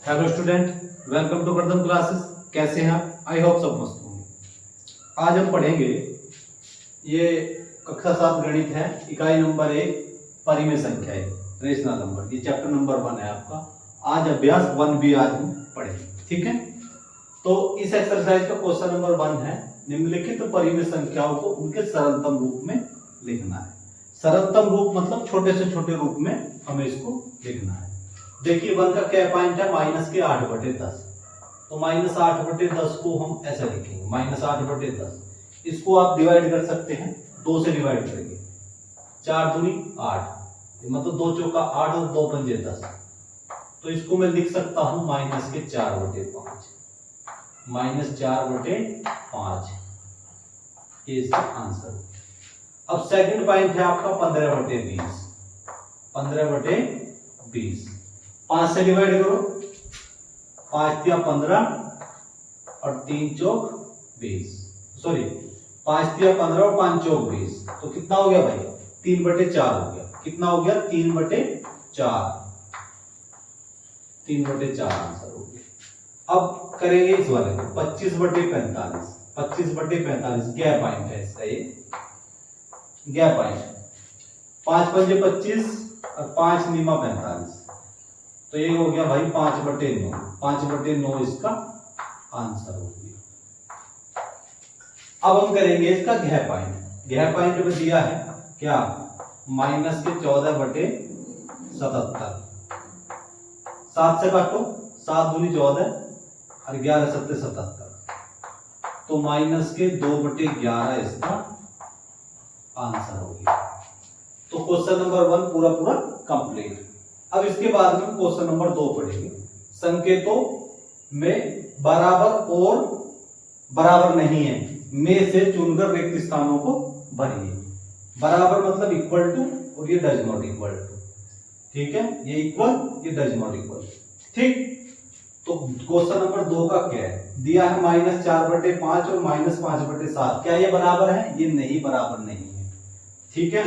Hello student, welcome to Kardam classes. कैसे हैं आप? आई होप सब मस्त होंगे। आज हम पढ़ेंगे ये कक्षा 7 गणित है, इकाई नंबर 1 परिमेय संख्याएं, रेशनल नंबर। ये चैप्टर नंबर 1 है आपका। आज अभ्यास 1 भी आज हम पढ़ेंगे, ठीक है। तो इस एक्सरसाइज का क्वेश्चन नंबर 1 है, निम्नलिखित परिमेय संख्याओं को उनके सरलतम रूप में लिखना है। सरलतम रूप मतलब छोटे से छोटे रूप में हमें इसको लिखना है। देखिए 1 का क्या पॉइंट है, -8/10। तो -8/10 को हम ऐसा लिखेंगे, -8/10। इसको आप डिवाइड कर सकते हैं, 2 से डिवाइड करेंगे। 4 दूनी 8, मतलब 2 चौका 8 और 2 पंजे 10। तो इसको मैं लिख सकता हूं -4/5, -4/5। ये इसका आंसर। अब सेकंड पॉइंट है आपका 15/20, 15/20। 5 से डिवाइड करो, 5 या 15 और 3 चौक 20, सॉरी 5 या 15 और 5 चौक 20। तो कितना हो गया भाई? 3/4 हो गया। कितना हो गया? 3/4, 3/4 आंसर हो गया। अब करेंगे इस वाले को 25/45, 25/45 क्या पॉइंट है इसका? ये गैप पॉइंट। 5 पंजे 25 और 5 नीमा 45। तो ये हो गया भाई 5/9, 5/9 इसका आंसर हो गया। अब हम करेंगे इसका गैप पॉइंट। गैप पॉइंट में दिया है क्या? -14/77। 7 से काटो, 7 दूनी 14 और 11 सत्ते 77। तो -2/11 इसका आंसर हो गया। तो क्वेश्चन नंबर 1 पूरा पूरा कंप्लीट। अब इसके बाद में क्वेश्चन नंबर 2 पढ़ेंगे। संकेतों में बराबर और बराबर नहीं है में से चुनकर रिक्त स्थानों को भरिए। बराबर मतलब इक्वल टू, और ये डज नॉट इक्वल टू। ठीक है, ये इक्वल, ये डज नॉट इक्वल। ठीक, तो क्वेश्चन नंबर 2 का क्या है? दिया है -4/5 और -5/7। क्या ये बराबर है? ये नहीं, बराबर नहीं है। ठीक है,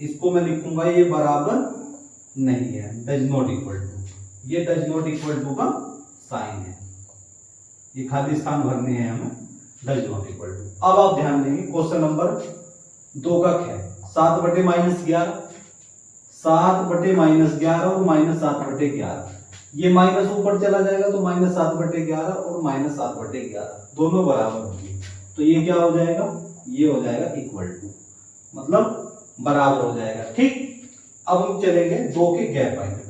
इसको मैं लिखूंगा ये बराबर नहीं है, डज नॉट इक्वल टू। ये डज नॉट इक्वल टू का साइन है, ये खाली स्थान भरने हैं हमें, डज नॉट इक्वल टू। अब आप ध्यान देंगे क्वेश्चन नंबर 2 का क्या है? 7/-11, 7/-11 और -7/11। ये माइनस ऊपर चला जाएगा तो -7/11 और -7/11 दोनों बराबर होंगे। तो ये क्या हो जाएगा? ये हो जाएगा इक्वल टू, मतलब बराबर हो जाएगा। ठीक, अब हम चलेंगे 2 के गैप पॉइंट पे।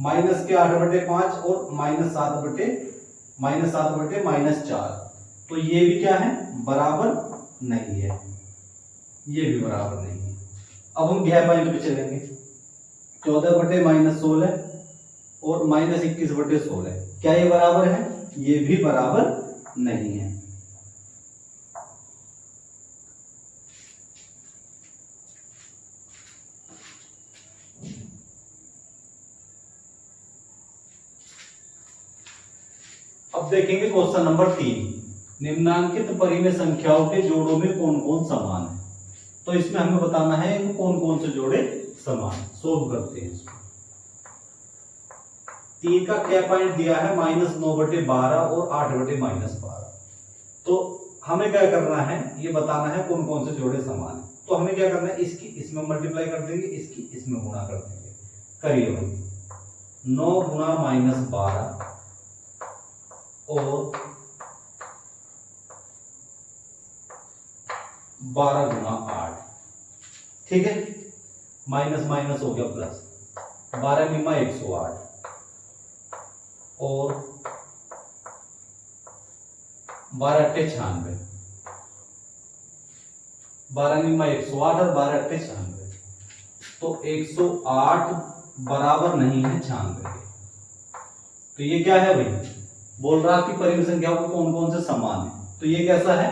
-8/5 और -7/-4। तो ये भी क्या है? बराबर नहीं है, ये भी बराबर नहीं है। अब हम गैप पॉइंट पे चलेंगे। 14/-16 और -21/16। क्या ये बराबर है? ये भी बराबर नहीं है। अब देखेंगे क्वेश्चन नंबर 3। निम्नांकित परिमेय संख्याओं के जोड़ों में कौन कौन समान है। तो इसमें हमें बताना है इनको कौन कौन से जोड़े समान। सोल्व करते हैं इसको। 3 का क्या पॉइंट दिया है? -9/12 और 8/-12। तो हमें क्या करना है? ये बताना है कौन कौन से जोड़े समान है। तो हमें क्या करना है? इसकी इसमें मल्टीप्लाई कर देंगे, इसकी इसमें गुणा कर देंगे। करिए भाई, 9 गुणा -12 और 12 गुणा 8। ठीक है, माइनस माइनस हो गया प्लस। 12 निमा 108 और 12 अट्ठे 96। 12 निमा 108 और 12 अट्ठे 96। तो 108 बराबर नहीं है 96। तो ये क्या है भाई? बोल रहा कि परिमेय संख्याओं को कौन कौन से समान है। तो ये कैसा है?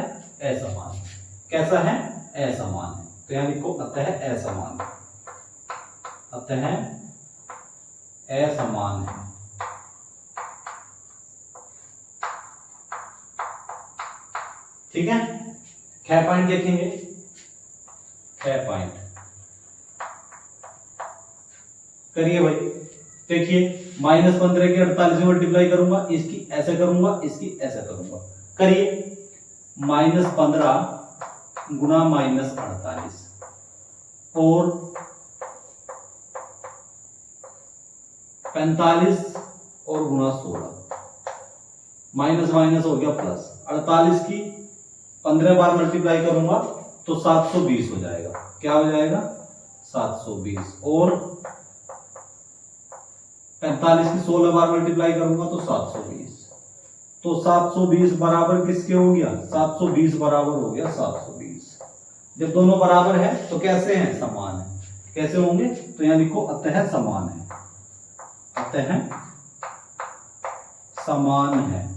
असमान। कैसा है? असमान है। तो यहां लिखो अतः असमान, अतः असमान है। ठीक है, ख पॉइंट देखेंगे। ख पॉइंट करिए भाई। देखिए -15 के 48 में मल्टीप्लाई करूंगा, इसकी ऐसे करूंगा, इसकी ऐसे करूंगा। करिए, -15 गुना -48 और 45 और गुना 16, माइनस माइनस हो गया प्लस। 48 की 15 बार मल्टीप्लाई करूंगा तो 720 हो जाएगा। क्या हो जाएगा? 720। और 45 की 16 बार मल्टीप्लाई करूंगा तो 720। तो 720 बराबर किसके हो गया? 720 बराबर हो गया 720। जब दोनों बराबर है तो कैसे हैं? समान है। कैसे होंगे? तो यहां लिखो अतः समान है, अतः समान है।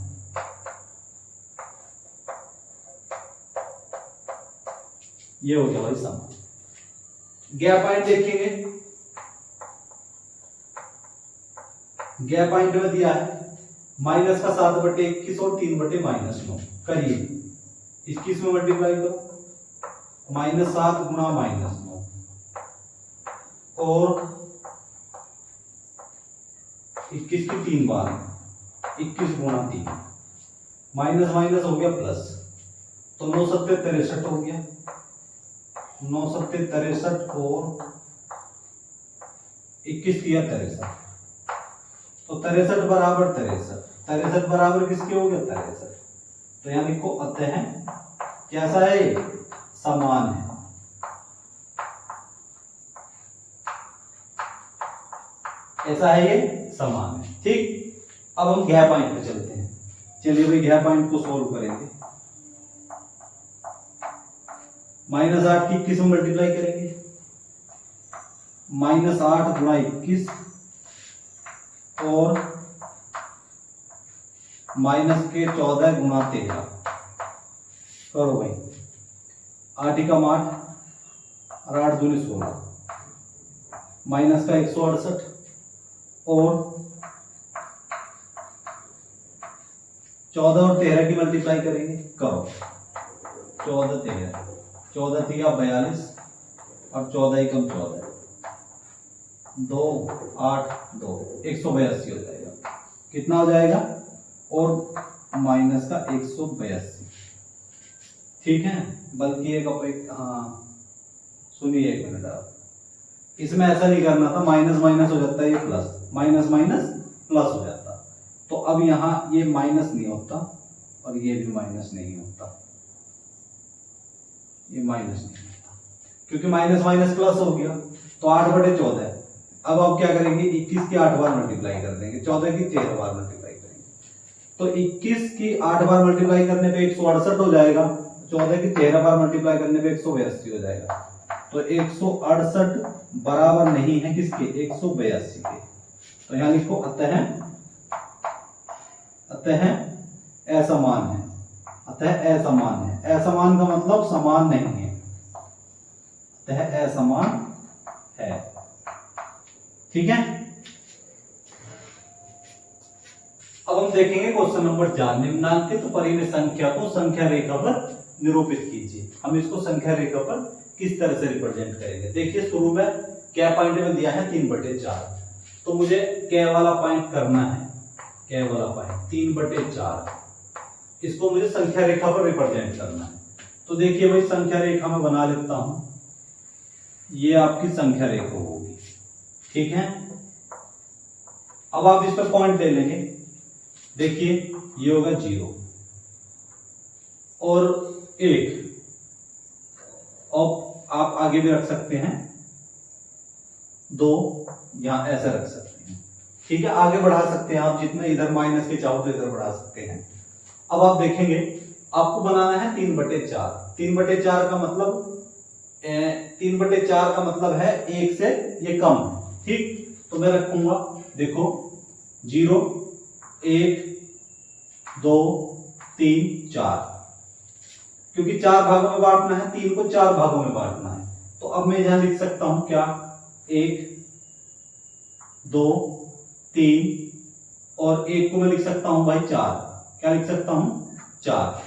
ये हो गया भाई समान। गैप पॉइंट देखेंगे, गैप पॉइंट में दिया है माइनस का 7/21 और 3/-9। करिए, 21 में मल्टीप्लाई करो, -7 गुना -9 और 21 की 3 बार 21 गुना 3, माइनस माइनस हो गया प्लस, तो 9 सत्ते 63 हो गया। 9 सत्ते 63 और 21 किया 63, तो 63 बराबर 63। 63 बराबर किसके हो गया? 63। तो यहां लिखो अतः कैसा है? समान है। ऐसा है, ये समान है। ठीक, अब हम गैप पॉइंट पे चलते हैं। चलिए भाई गैप पॉइंट को सोल्व करेंगे। -8 की 21 में मल्टीप्लाई करेंगे, -8 गुणा 21 और -14 गुणा 13। करो भाई, 8 एकम 8 और 8 दूनी 16, माइनस का 168 और 14 और 13 की मल्टीप्लाई करेंगे। करो, 14 13, 14 तिया 42 और 14 एकम 14, 2 8 2, 182 हो जाएगा। कितना हो जाएगा? और माइनस का 182। ठीक है, बल्कि एक हाँ सुनिए एक मिनट, आप इसमें ऐसा नहीं करना था, माइनस माइनस हो जाता है ये प्लस, माइनस माइनस प्लस हो जाता। तो अब यहाँ ये माइनस नहीं होता और ये भी माइनस नहीं होता, ये माइनस नहीं होता क्योंकि माइनस माइनस प्लस हो गया। तो 8/14। अब आप क्या करेंगे? 21 की 8 बार मल्टीप्लाई कर देंगे, 14 की 13 बार मल्टीप्लाई करेंगे। तो 21 की 8 बार मल्टीप्लाई करने पे 168 हो जाएगा, 14 की 13 बार मल्टीप्लाई करने पे 182 हो जाएगा। तो 168 बराबर नहीं है किसके? 182 के। तो यहां लिखो अतः असमान है। अतः असमान है। असमान का मतलब समान नहीं है, अतः असमान है। ठीक है, अब हम देखेंगे क्वेश्चन नंबर 4। निम्नांकित परिमेय संख्या को संख्या रेखा पर निरूपित कीजिए। हम इसको संख्या रेखा पर किस तरह से रिप्रेजेंट करेंगे? देखिए, शुरू में क्या पॉइंट में दिया है? 3/4। तो मुझे क्या वाला पॉइंट करना है? क्या वाला पॉइंट 3/4, इसको मुझे संख्या रेखा पर रिप्रेजेंट करना है। तो देखिए भाई, संख्या रेखा में बना लेता हूं, ये आपकी संख्या रेखा होगी। ठीक है, अब आप इस पर पॉइंट ले लेंगे। देखिए, ये होगा 0 और 1, और आप आगे भी रख सकते हैं 2, यहां ऐसे रख सकते हैं। ठीक है, आगे बढ़ा सकते हैं आप, जितना इधर माइनस के चाहो तो इधर बढ़ा सकते हैं। अब आप देखेंगे, आपको बनाना है 3/4। 3/4 का मतलब 3/4 का मतलब है 1 से ये कम है। ठीक, तो मैं रखूंगा, देखो 0 1 2 3 4, क्योंकि 4 भागों में बांटना है, 3 को 4 भागों में बांटना है। तो अब मैं यहां लिख सकता हूं क्या? 1 2 3 और 1 को मैं लिख सकता हूं भाई 4। क्या लिख सकता हूं? 4।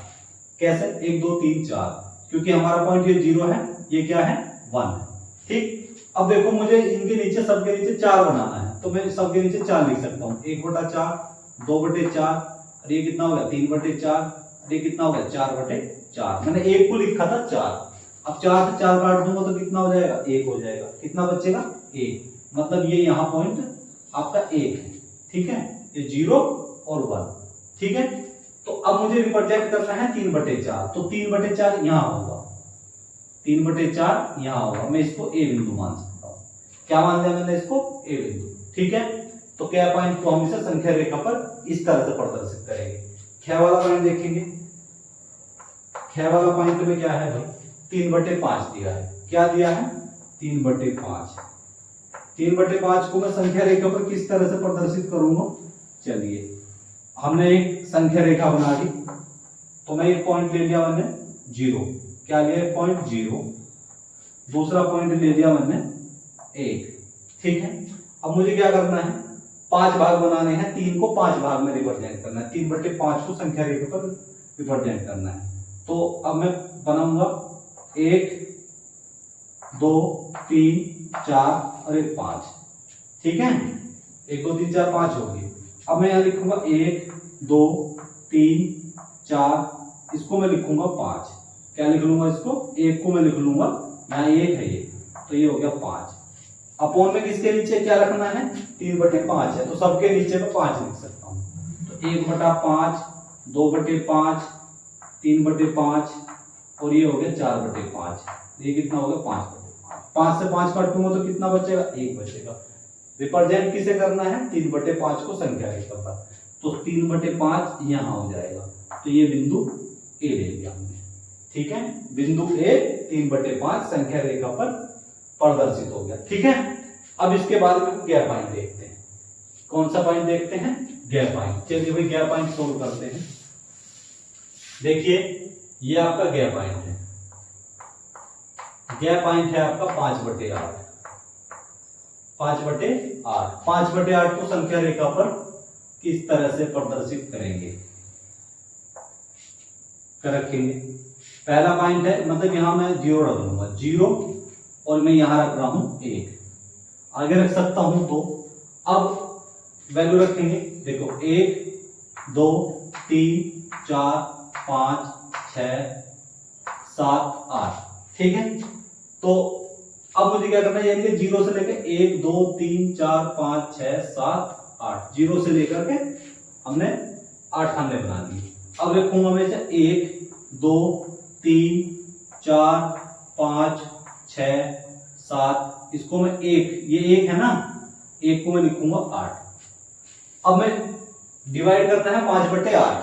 कैसे? 1 2 3 4, क्योंकि हमारा पॉइंट ये 0 है, ये क्या है? 1 है। ठीक, अब देखो, मुझे इनके नीचे, सबके नीचे 4 बनाना है। तो मैं सबके नीचे 4 लिख सकता हूँ। 1/4, 2/4, और ये कितना हो गया 3/4, और ये कितना हो गया 4/4। मैंने 1 को लिखा था 4, अब 4 से 4 काट दूंगा तो कितना हो जाएगा 1 हो जाएगा। कितना बचेगा 1, मतलब ये यहाँ पॉइंट आपका 1 है, ठीक है, ये 0 और 1, ठीक है। तो अब मुझे रिप्रेजेंट करना है 3/4, तो 3/4 यहाँ होगा, 3/4 यहाँ होगा। मैं इसको ए बिंदु मान सकता हूँ। क्या मान लिया मैंने इसको ए बिंदु, ठीक है। तो क्या पॉइंट को हम इसे संख्या रेखा पर इस तरह से प्रदर्शित करेंगे। ख वाला पॉइंट देखेंगे, ख वाला पॉइंट में क्या है भाई 3/5 दिया है। क्या दिया है 3/5। 3/5 को मैं संख्या रेखा पर किस तरह से प्रदर्शित करूंगा। चलिए हमने एक संख्या रेखा बना ली, तो मैं एक पॉइंट ले लिया मैंने 0, क्या लिया पॉइंट 0, दूसरा पॉइंट ले लिया मैंने 1, ठीक है। अब मुझे क्या करना है 5 भाग बनाने हैं, 3 को 5 भाग में रिप्रेजेंट करना है, 3/5 को संख्या रेखा पर रिप्रेजेंट करना है। तो अब मैं बनाऊंगा 1 2 3 4 और 1 5, ठीक है। 1 2 3 4 5 होगी। अब मैं यहाँ लिखूंगा 1 2 3 4, इसको मैं लिखूंगा 5। क्या लिख लूंगा इसको 1 को मैं लिख लूंगा, यहाँ 1 है ये, तो ये हो गया 5। अपोन में किसके नीचे क्या रखना है 3/5 है, तो सबके नीचे में 5 लिख सकता हूँ। तो 1/5, 2/5, 3/5 और ये हो गया 4/5। ये कितना हो गया 5/5। 5 से 5 काटूंगा तो कितना बचेगा 1 बचेगा। रिप्रेजेंट किसे करना है 3/5 को संख्या रेखा पर, तो 3/5 यहाँ हो जाएगा। तो ये बिंदु ए ले लिया हमने, ठीक है। बिंदु ए 3/5 संख्या रेखा पर प्रदर्शित हो गया, ठीक है। अब इसके बाद में गैप पॉइंट देखते हैं। कौन सा पॉइंट देखते हैं गैप पॉइंट। चलिए भाई गैप पॉइंट सोल्व करते हैं। देखिए ये आपका गैप पॉइंट है, गैप पॉइंट है आपका 5/8। 5/8, 5/8 को संख्या रेखा पर किस तरह से प्रदर्शित करेंगे रखेंगे। पहला पॉइंट है, मतलब यहां मैं 0 रख लूंगा 0, और मैं यहां रख रहा हूं 1, आगे रख सकता हूं। तो अब वैल्यू रखेंगे, देखो 1 2 3 4 5 6 7 8, ठीक है। तो अब मुझे क्या करना है, 0 से लेकर 1 2 3 4 5 6 7 8, 0 से लेकर के हमने 8 खाने बना दिए। अब लिखूंगा मैं 1 2 3 4 5 6 7, इसको मैं 1, ये 1 है ना, 1 को मैं लिखूंगा 8। अब मैं डिवाइड करना है 5/8,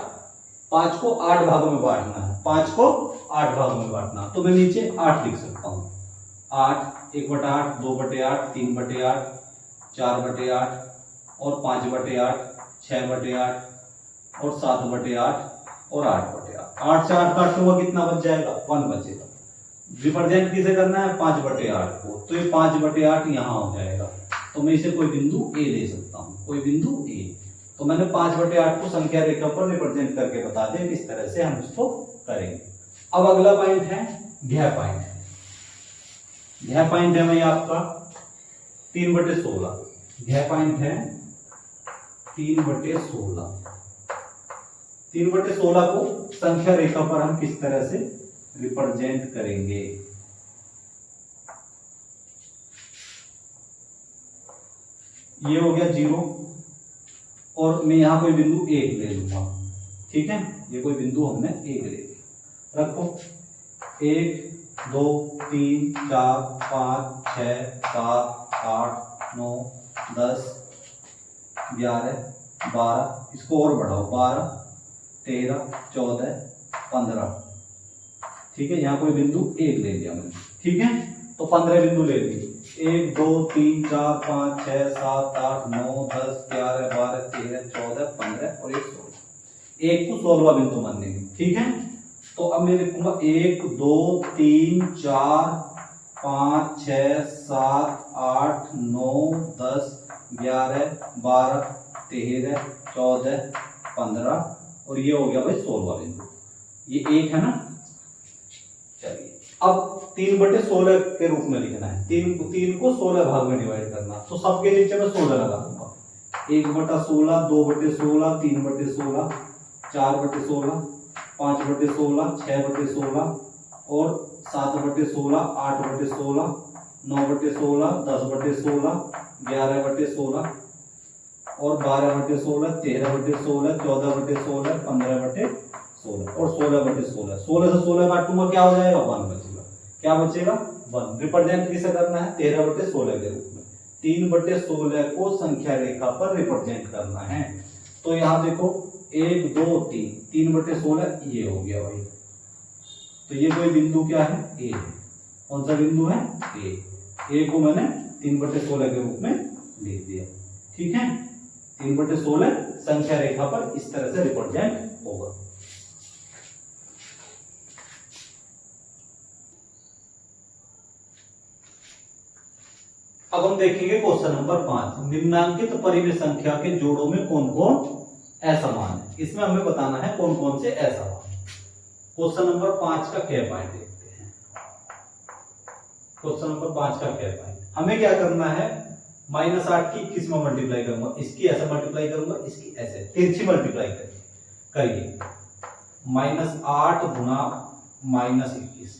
5 को 8 भागों में बांटना है, 5 को 8 भागों में बांटना, तो मैं नीचे 8 लिख सकता हूँ। 8, 1/8, 2/8, 3/8, 4/8 और 5/8, 6/8 और 7/8 और 8/8। 8 से 8 काटूंगा कितना बच जाएगा 1 बचेगा। रिप्रेजेंट किसे करना है 5/8 को, तो ये 5/8 यहाँ हो जाएगा। तो मैं इसे कोई बिंदु ए ले सकता हूँ, कोई बिंदु ए। तो मैंने 5/8 को संख्या रेखा पर रिप्रेजेंट करके बता दिया किस तरह से हम इसको करेंगे। अब अगला पॉइंट है गैप पॉइंट। गैप पॉइंट है भाई आपका 3/16। गैप पॉइंट है 3/16। 3/16 को संख्या रेखा पर हम किस तरह से रिप्रेजेंट करेंगे। ये हो गया 0, और मैं यहां कोई बिंदु 1 ले लूंगा, ठीक है। ये कोई बिंदु हमने 1 ले लिया, रखो 1 2 3 4 5 6 7 8 9 10 11 12, इसको और बढ़ाओ 12 13 14 15, ठीक है। यहाँ कोई बिंदु 1 ले लिया मैंने, ठीक है। तो 15 बिंदु ले लिए, 1 2 3 4 5 6 7 8 9 10 11 12 13 14 15 और 1 16। 1 को 16वां बिंदु मानेंगे, ठीक है। तो अब मैं लिखूंगा 1 2 3 4 5 6 7 8 9 10 11 12 13 14 15 और ये हो गया भाई 16वां बिंदु। ये 1 है ना। चलिए अब 3/16 के रूप में लिखना है। 3 को 16 भाग में डिवाइड करना। तो सबके नीचे में 16 लगा दूंगा। 1/16, 2/16, 3/16, 4/16, 5/16, 6/16 और 7/16, 8/16, 9/16, 10/16, 11/16 और 12/16, 13/16, 14/16, 15/16 और 16/16। 16 से 16 काटूंगा, क्या हो जाएगा? 1 बचेगा। क्या बचेगा? 1। रिप्रेजेंट किसे करना है? 13/16 के रूप में। 3/16 को संख्या रेखा पर रिप्रेजेंट करना है। तो यहाँ देखो 1 2 3, 3/16 ये हो गया भाई। तो ये कोई बिंदु क्या है? ए है। कौन सा बिंदु है? ए। ए को मैंने 3/16 के रूप में लिख दिया। ठीक है, 3/16 संख्या रेखा पर इस तरह से रिप्रेजेंट होगा। अब हम देखेंगे क्वेश्चन नंबर 5। निम्नांकित परिमेय संख्या के जोड़ों में कौन कौन असमान है। इसमें हमें बताना है कौन कौन से असमान। क्वेश्चन नंबर 5 का क्या पॉइंट देखते हैं। क्वेश्चन नंबर 5 का क्या पॉइंट, हमें क्या करना है? -8 की किस में मल्टीप्लाई करूंगा? इसकी ऐसे मल्टीप्लाई करूंगा, इसकी ऐसे तिरछी मल्टीप्लाई करिए। -8 गुना -21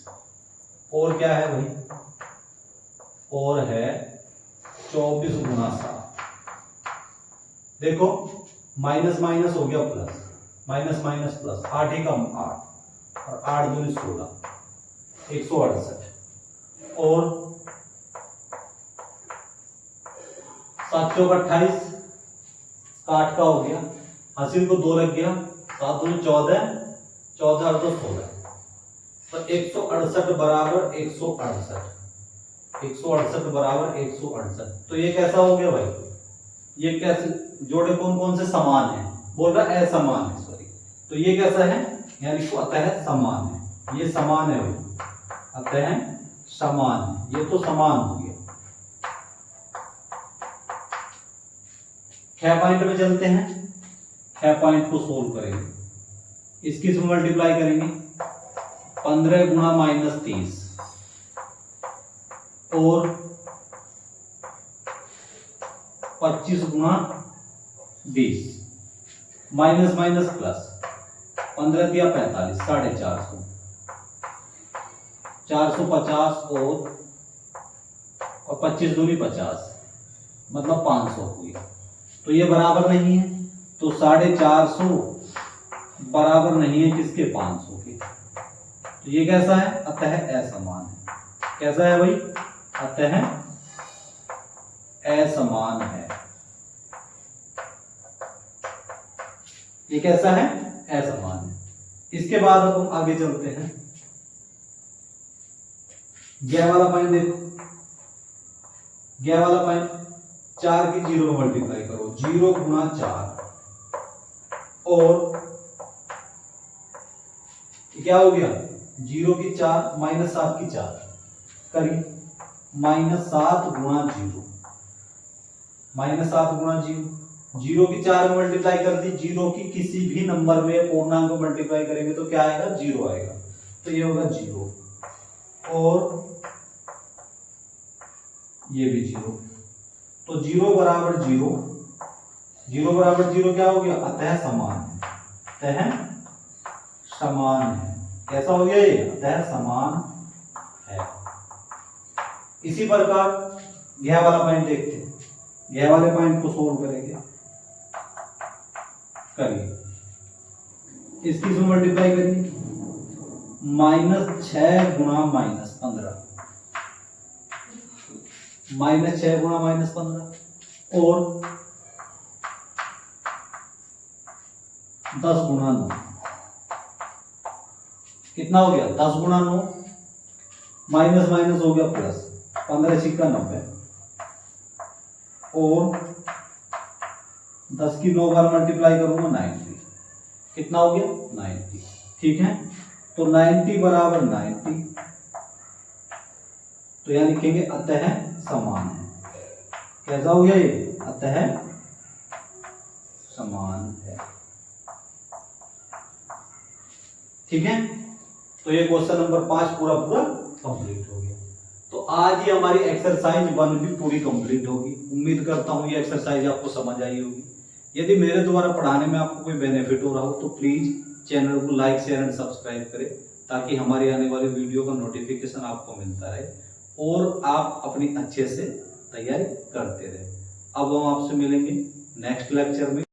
और क्या है भाई? और है 24 गुना 7। देखो माइनस माइनस हो गया प्लस, माइनस माइनस प्लस, 8 एकम 8 और 8 दूनी 16, 168 और 7 चौक 28, काट का हो गया, हासिल को 2 लग गया, 7 दूनी 14, 14 और 2 16, तो 168 बराबर 168, 168 बराबर 168। तो ये कैसा हो गया भाई? ये कैसे जोड़े कौन कौन से समान है? बोल रहा है असमान है, सॉरी। तो ये कैसा है? यानी को अतः समान है। ये समान है भाई, अतः समान है। ये तो समान हो गया। ख पॉइंट में चलते हैं। ख पॉइंट को सोल्व करेंगे। इसकी से मल्टीप्लाई करेंगे। 15 गुना -30 और 25 गुना 20, माइनस माइनस प्लस, 15 दिया 45, 450, 450 और 25 दूनी 50, मतलब 500 हुई। तो ये बराबर नहीं है, तो 450 बराबर नहीं है किसके? 500 के। तो ये कैसा है? अतः असमान है। कैसा है भाई? अतः असमान है। ये कैसा है? असमान है। इसके बाद अब हम आगे चलते हैं। यह वाला पॉइंट देखो, यह वाला पॉइंट 4 की 0 में मल्टीप्लाई करो, 0 गुना 4 और क्या हो गया? 0 की 4 -7 की 4 करिए, -7 गुना 0, -7 गुना 0, 0 की 4 में मल्टीप्लाई कर दी। 0 की किसी भी नंबर में पूर्णांक को मल्टीप्लाई करेंगे तो क्या आएगा? 0 आएगा। तो ये होगा 0 और ये भी 0। तो 0 बराबर 0, 0 बराबर 0 क्या हो गया? अतः समान है। अतः समान है। कैसा हो गया ये? अतः समान है। इसी प्रकार यह वाला पॉइंट देखते हैं। यह वाले पॉइंट को सोल्व करेंगे। करिए, इसकी से मल्टीप्लाई करिए। -6 गुना -15, -6 गुना -15 और 10 गुना 9, कितना हो गया? 10 गुना 9, माइनस माइनस हो गया प्लस, 15 सिक्का 90 और 10 की 9 बार मल्टीप्लाई करूंगा 90, कितना हो गया? 90। ठीक है, तो 90 बराबर 90, तो यहां लिखेंगे अतः समान है। कैसा हो गया ये? अतः समान है। ठीक है, तो ये क्वेश्चन नंबर 5 पूरा पूरा कंप्लीट हो गया। तो आज ही हमारी एक्सरसाइज 1 भी पूरी कंप्लीट होगी। उम्मीद करता हूँ ये एक्सरसाइज आपको समझ आई होगी। यदि मेरे द्वारा पढ़ाने में आपको कोई बेनिफिट हो रहा हो तो प्लीज चैनल को लाइक शेयर एंड सब्सक्राइब करें, ताकि हमारी आने वाली वीडियो का नोटिफिकेशन आपको मिलता रहे और आप अपनी अच्छे से तैयारी करते रहे। अब हम आपसे मिलेंगे नेक्स्ट लेक्चर में।